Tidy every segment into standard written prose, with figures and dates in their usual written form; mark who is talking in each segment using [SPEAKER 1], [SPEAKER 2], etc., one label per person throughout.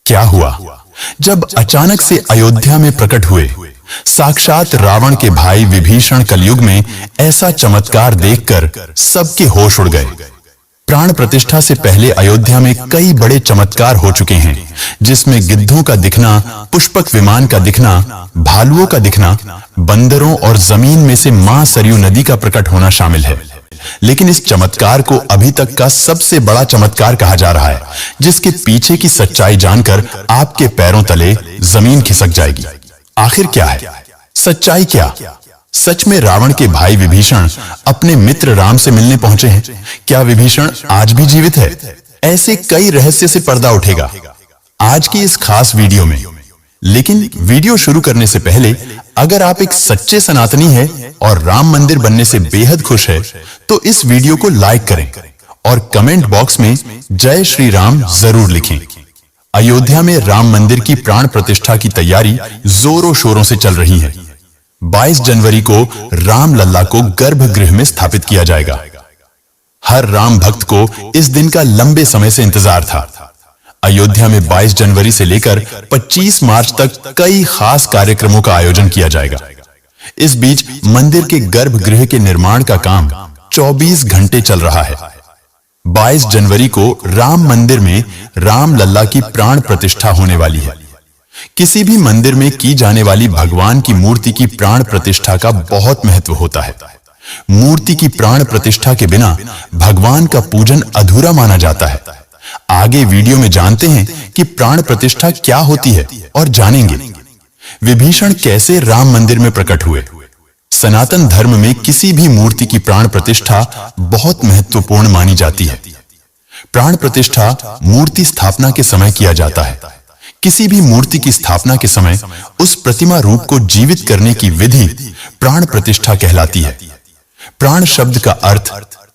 [SPEAKER 1] क्या हुआ जब अचानक से अयोध्या में प्रकट हुए साक्षात रावण के भाई विभीषण कलयुग में ऐसा चमत्कार देखकर सबके होश उड़ गए। प्राण प्रतिष्ठा से पहले अयोध्या में कई बड़े चमत्कार हो चुके हैं, जिसमें गिद्धों का दिखना, पुष्पक विमान का दिखना, भालुओं का दिखना, बंदरों और जमीन में से मां सरयू नदी का प्रकट होना शामिल है। लेकिन इस चमत्कार को अभी तक का सबसे बड़ा चमत्कार कहा जा रहा है, जिसके पीछे की सच्चाई जानकर आपके पैरों तले जमीन खिसक जाएगी। आखिर क्या है सच्चाई? क्या सच में रावण के भाई विभीषण अपने मित्र राम से मिलने पहुंचे हैं? क्या विभीषण आज भी जीवित है? ऐसे कई रहस्य से पर्दा उठेगा आज की इस खास वीडियो में। लेकिन वीडियो शुरू करने से पहले अगर आप एक सच्चे सनातनी हैं और राम मंदिर बनने से बेहद खुश है तो इस वीडियो को लाइक करें और कमेंट बॉक्स में जय श्री राम जरूर लिखें। अयोध्या में राम मंदिर की प्राण प्रतिष्ठा की तैयारी जोरों शोरों से चल रही है। 22 जनवरी को राम लल्ला को गर्भगृह में स्थापित किया जाएगा। हर राम भक्त को इस दिन का लंबे समय से इंतजार था। अयोध्या में 22 जनवरी से लेकर 25 मार्च तक कई खास कार्यक्रमों का आयोजन किया जाएगा। इस बीच मंदिर के गर्भगृह के निर्माण का काम 24 घंटे चल रहा है। 22 जनवरी को राम मंदिर में राम लल्ला की प्राण प्रतिष्ठा होने वाली है। किसी भी मंदिर में की जाने वाली भगवान की मूर्ति की प्राण प्रतिष्ठा का बहुत महत्व होता है। मूर्ति की प्राण प्रतिष्ठा के बिना भगवान का पूजन अधूरा माना जाता है। आगे वीडियो में जानते हैं कि प्राण प्रतिष्ठा क्या होती है और जानेंगे विभीषण कैसे राम मंदिर में प्रकट हुए। सनातन धर्म में किसी भी मूर्ति की प्राण प्रतिष्ठा बहुत महत्वपूर्ण मानी जाती है। प्राण प्रतिष्ठा मूर्ति स्थापना के समय किया जाता है। किसी भी मूर्ति की स्थापना के समय उस प्रतिमा रूप को जीवित करने की विधि प्राण प्रतिष्ठा कहलाती है। प्राण शब्द का अर्थ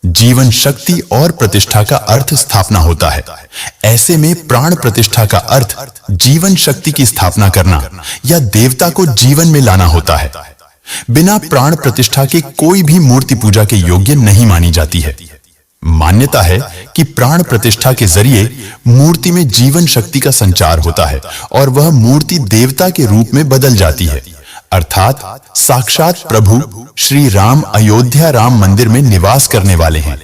[SPEAKER 1] जीवन शक्ति और प्रतिष्ठा का अर्थ स्थापना होता है। ऐसे में प्राण प्रतिष्ठा का अर्थ जीवन शक्ति की स्थापना करना या देवता को जीवन में लाना होता है। बिना प्राण प्रतिष्ठा के कोई भी मूर्ति पूजा के योग्य नहीं मानी जाती है। मान्यता है कि प्राण प्रतिष्ठा के जरिए मूर्ति में जीवन शक्ति का संचार होता है और वह मूर्ति देवता के रूप में बदल जाती है, अर्थात साक्षात प्रभु श्री राम अयोध्या राम मंदिर में निवास करने वाले हैं।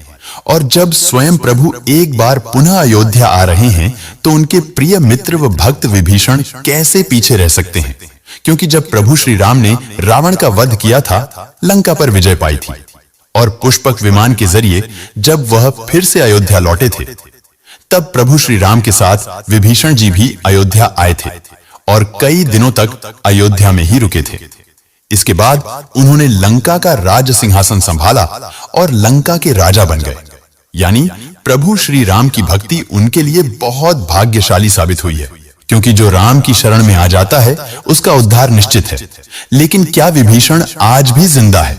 [SPEAKER 1] और जब स्वयं प्रभु एक बार पुनः अयोध्या आ रहे हैं तो उनके प्रिय मित्र व भक्त विभीषण कैसे पीछे रह सकते हैं, क्योंकि जब प्रभु श्री राम ने रावण का वध किया था, लंका पर विजय पाई थी और पुष्पक विमान के जरिए जब वह फिर से अयोध्या लौटे थे, तब प्रभु श्री राम के साथ विभीषण जी भी अयोध्या आए थे और कई दिनों तक अयोध्या में ही रुके थे। इसके बाद उन्होंने लंका का राज सिंहासन संभाला और लंका के राजा बन गए। यानी प्रभु श्री राम की भक्ति उनके लिए बहुत भाग्यशाली साबित हुई है, क्योंकि जो राम की शरण में आ जाता है उसका उद्धार निश्चित है। लेकिन क्या विभीषण आज भी जिंदा है?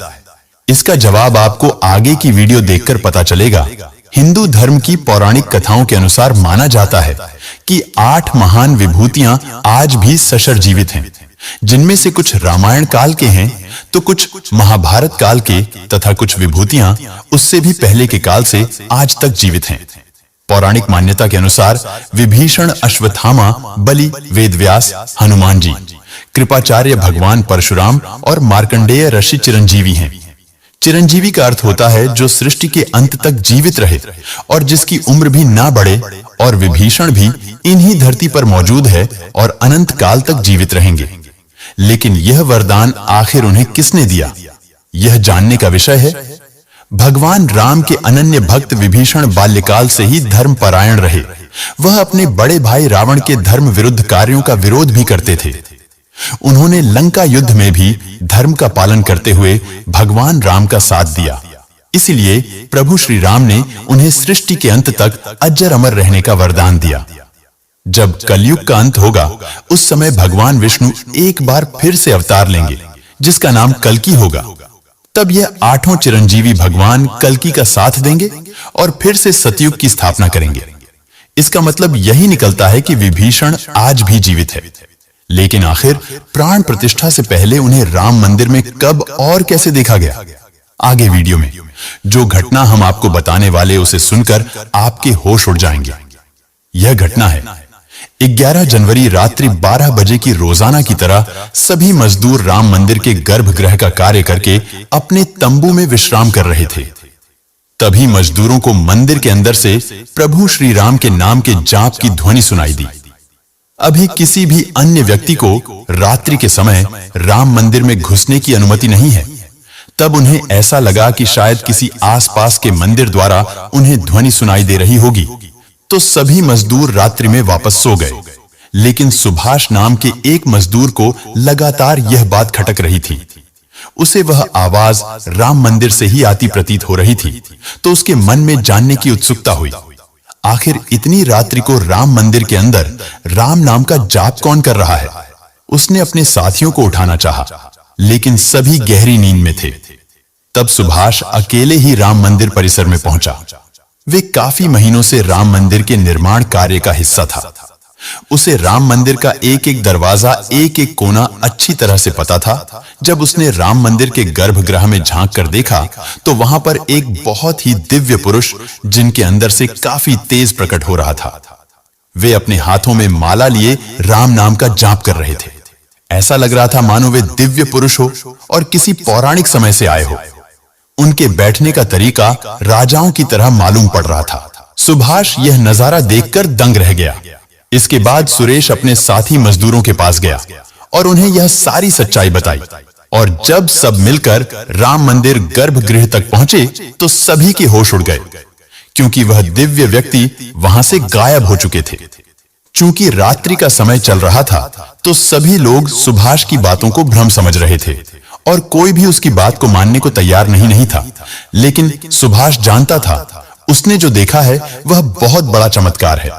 [SPEAKER 1] इसका जवाब आपको आगे की वीडियो देखकर पता चलेगा। हिंदू धर्म की पौराणिक कथाओं के अनुसार माना जाता है कि 8 महान विभूतियां आज भी सशर जीवित हैं, जिनमें से कुछ रामायण काल के हैं तो कुछ महाभारत काल के तथा कुछ विभूतियां उससे भी पहले के काल से आज तक जीवित हैं। पौराणिक मान्यता के अनुसार विभीषण, अश्वत्थामा, बलि, वेदव्यास, हनुमान जी, कृपाचार्य भगवान परशुराम और मार्कंडेय ऋषि चिरंजीवी हैं। चिरंजीवी का अर्थ होता है जो सृष्टि के अंत तक जीवित रहे और जिसकी उम्र भी ना बढ़े, और विभीषण भी इन्हीं धरती पर मौजूद है और अनंत काल तक जीवित रहेंगे। लेकिन यह वरदान आखिर उन्हें किसने दिया, यह जानने का विषय है। भगवान राम के अनन्य भक्त विभीषण बाल्यकाल से ही धर्मपरायण रहे। वह अपने बड़े भाई रावण के धर्म विरुद्ध कार्यों का विरोध भी करते थे। उन्होंने लंका युद्ध में भी धर्म का पालन करते हुए भगवान राम का साथ दिया। इसलिए प्रभु श्री राम ने उन्हें सृष्टि के अंत तक अजर अमर रहने का वरदान दिया। जब कलयुग का अंत होगा उस समय भगवान विष्णु एक बार फिर से अवतार लेंगे, जिसका नाम कल्कि होगा। तब यह 8 चिरंजीवी भगवान कल्कि का साथ देंगे और फिर से सतयुग की स्थापना करेंगे। इसका मतलब यही निकलता है कि विभीषण आज भी जीवित है। लेकिन आखिर प्राण प्रतिष्ठा से पहले उन्हें राम मंदिर में कब और कैसे देखा गया? आगे वीडियो में जो घटना हम आपको बताने वाले उसे सुनकर आपके होश उड़ जाएंगे। यह घटना है 11 जनवरी रात्रि 12 बजे की रोजाना की तरह सभी मजदूर राम मंदिर के गर्भगृह का कार्य करके अपने तंबू में विश्राम कर रहे थे। तभी मजदूरों को मंदिर के अंदर से प्रभु श्री राम के नाम के जाप की ध्वनि सुनाई दी। अभी किसी भी अन्य व्यक्ति को रात्रि के समय राम मंदिर में घुसने की अनुमति नहीं है। तब उन्हें ऐसा लगा कि शायद किसी आसपास के मंदिर द्वारा उन्हें ध्वनि सुनाई दे रही होगी, तो सभी मजदूर रात्रि में वापस सो गए। लेकिन सुभाष नाम के एक मजदूर को लगातार यह बात खटक रही थी। उसे वह आवाज राम मंदिर से ही आती प्रतीत हो रही थी, तो उसके मन में जानने की उत्सुकता हुई। आखिर इतनी रात्रि को राम मंदिर के अंदर राम नाम का जाप कौन कर रहा है? उसने अपने साथियों को उठाना चाहा, लेकिन सभी गहरी नींद में थे। तब सुभाष अकेले ही राम मंदिर परिसर में पहुंचा। वे काफी महीनों से राम मंदिर के निर्माण कार्य का हिस्सा था। उसे राम मंदिर का एक एक दरवाजा, एक एक कोना अच्छी तरह से पता था। जब उसने राम मंदिर के गर्भगृह में झांक कर देखा, तो वहां पर एक बहुत ही दिव्य पुरुष, जिनके अंदर से काफी तेज प्रकट हो रहा था। वे अपने हाथों में माला लिए राम नाम का जाप कर रहे थे। ऐसा लग रहा था मानो वे दिव्य पुरुष हो और किसी पौराणिक समय से आए हो। उनके बैठने का तरीका राजाओं की तरह मालूम पड़ रहा था। सुभाष यह नजारा देखकर दंग रह गया। इसके बाद सुरेश अपने साथी मजदूरों के पास गया और उन्हें यह सारी सच्चाई बताई। और जब सब मिलकर राम मंदिर गर्भगृह तक पहुंचे, तो सभी के होश उड़ गए, क्योंकि वह दिव्य व्यक्ति वहां से गायब हो चुके थे। चूंकि रात्रि का समय चल रहा था, तो सभी लोग सुभाष की बातों को भ्रम समझ रहे थे और कोई भी उसकी बात को मानने को तैयार नहीं था। लेकिन सुभाष जानता था, उसने जो देखा है वह बहुत बड़ा चमत्कार है।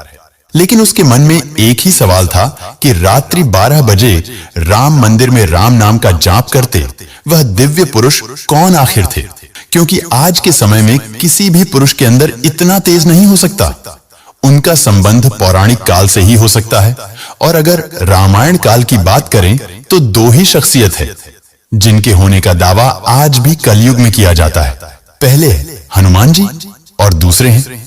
[SPEAKER 1] लेकिन उसके मन में एक ही सवाल था कि रात्रि 12 बजे राम मंदिर में राम नाम का जाप करते वह दिव्य पुरुष कौन आखिर थे? क्योंकि आज के समय में किसी भी पुरुष के अंदर इतना तेज नहीं हो सकता। उनका संबंध पौराणिक काल से ही हो सकता है। और अगर रामायण काल की बात करें, तो दो ही शख्सियत है जिनके होने का दावा आज भी कलयुग में किया जाता है। पहले हनुमान जी और दूसरे हैं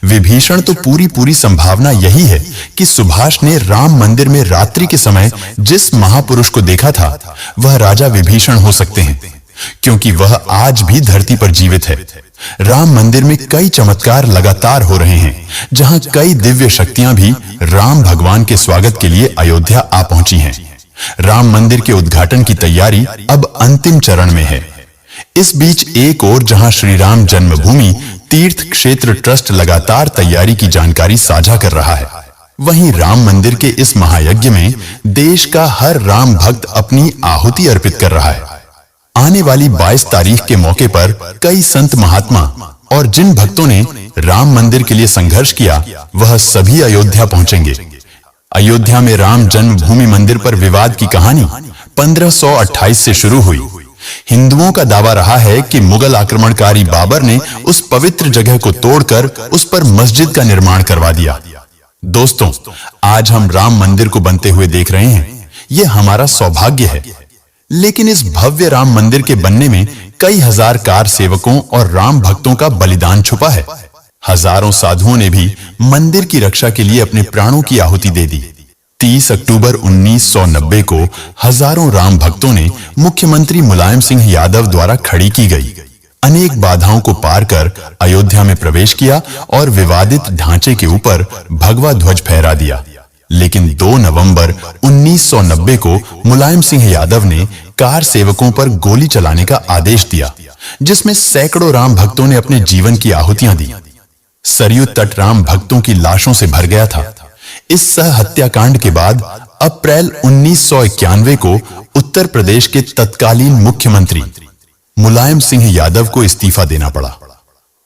[SPEAKER 1] विभीषण। तो पूरी संभावना यही है कि सुभाष ने राम मंदिर में रात्रि के समय जिस महापुरुष को देखा था, वह राजा विभीषण हो सकते हैं, क्योंकि वह आज भी धरती पर जीवित है। राम मंदिर में कई चमत्कार लगातार हो रहे हैं, जहां कई दिव्य शक्तियां भी राम भगवान के स्वागत के लिए अयोध्या आ पहुंची हैं। राम मंदिर के उद्घाटन की तैयारी अब अंतिम चरण में है। इस बीच एक ओर जहां श्री राम जन्मभूमि तीर्थ क्षेत्र ट्रस्ट लगातार तैयारी की जानकारी साझा कर रहा है, वहीं राम मंदिर के इस महायज्ञ में देश का हर राम भक्त अपनी आहुति अर्पित कर रहा है। आने वाली 22 तारीख के मौके पर कई संत महात्मा और जिन भक्तों ने राम मंदिर के लिए संघर्ष किया, वह सभी अयोध्या पहुंचेंगे। अयोध्या में राम जन्मभूमि मंदिर पर विवाद की कहानी 1528 से शुरू हुई। हिंदुओं का दावा रहा है कि मुगल आक्रमणकारी बाबर ने उस पवित्र जगह को तोड़कर उस पर मस्जिद का निर्माण करवा दिया। दोस्तों, आज हम राम मंदिर को बनते हुए देख रहे हैं। यह हमारा सौभाग्य है। लेकिन इस भव्य राम मंदिर के बनने में कई हजार कार सेवकों और राम भक्तों का बलिदान छुपा है। हजारों साधुओं ने भी मंदिर की रक्षा के लिए अपने प्राणों की आहुति दे दी। 30 अक्टूबर 1990 को हजारों राम भक्तों ने मुख्यमंत्री मुलायम सिंह यादव द्वारा खड़ी की गई अनेक बाधाओं को पार कर अयोध्या में प्रवेश किया और विवादित ढांचे के ऊपर भगवा ध्वज फहरा दिया। लेकिन 2 नवंबर 1990 को मुलायम सिंह यादव ने कार सेवकों पर गोली चलाने का आदेश दिया, जिसमें सैकड़ों राम भक्तों ने अपने जीवन की आहुतियां दी। सरयू तट राम भक्तों की लाशों से भर गया था। इस सह हत्याकांड के बाद अप्रैल 1991 को उत्तर प्रदेश के तत्कालीन मुख्यमंत्री मुलायम सिंह यादव को इस्तीफा देना पड़ा।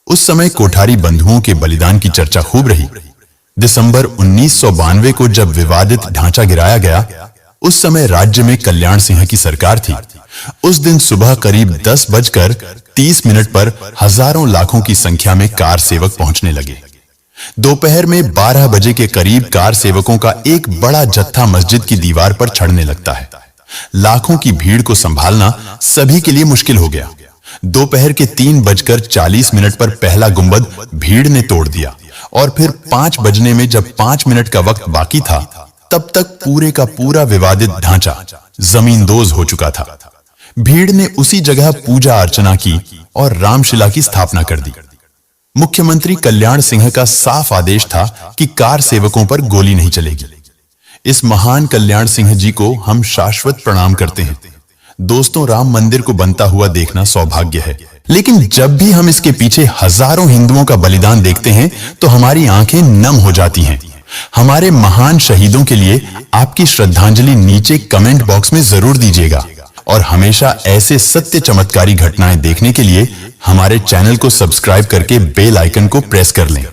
[SPEAKER 1] उस समय कोठारी बंधुओं के बलिदान की चर्चा खूब रही। दिसंबर 1992 को जब विवादित ढांचा गिराया गया, उस समय राज्य में कल्याण सिंह की सरकार थी। उस दिन सुबह करीब 10:30 पर हजारों लाखों की संख्या में कार सेवक पहुंचने लगे। दोपहर में 12 बजे के करीब कार सेवकों का एक बड़ा जत्था मस्जिद की दीवार पर चढ़ने लगता है। लाखों की भीड़ को संभालना सभी के लिए मुश्किल हो गया। दोपहर के 3:40 पर पहला गुंबद भीड़ ने तोड़ दिया और फिर 5 बजने में जब 5 मिनट का वक्त बाकी था, तब तक पूरे का पूरा विवादित ढांचा जमींदोज हो चुका था। भीड़ ने उसी जगह पूजा अर्चना की और रामशिला की स्थापना कर दी। मुख्यमंत्री कल्याण सिंह का साफ आदेश था कि कार सेवकों पर गोली नहीं चलेगी। इस महान कल्याण सिंह जी को हम शाश्वत प्रणाम करते हैं। दोस्तों, राम मंदिर को बनता हुआ देखना सौभाग्य है, लेकिन जब भी हम इसके पीछे हजारों हिंदुओं का बलिदान देखते हैं तो हमारी आंखें नम हो जाती हैं। हमारे महान शहीदों के लिए आपकी श्रद्धांजलि नीचे कमेंट बॉक्स में जरूर दीजिएगा और हमेशा ऐसे सत्य चमत्कारी घटनाएं देखने के लिए हमारे चैनल को सब्सक्राइब करके बेल आइकन को प्रेस कर लें।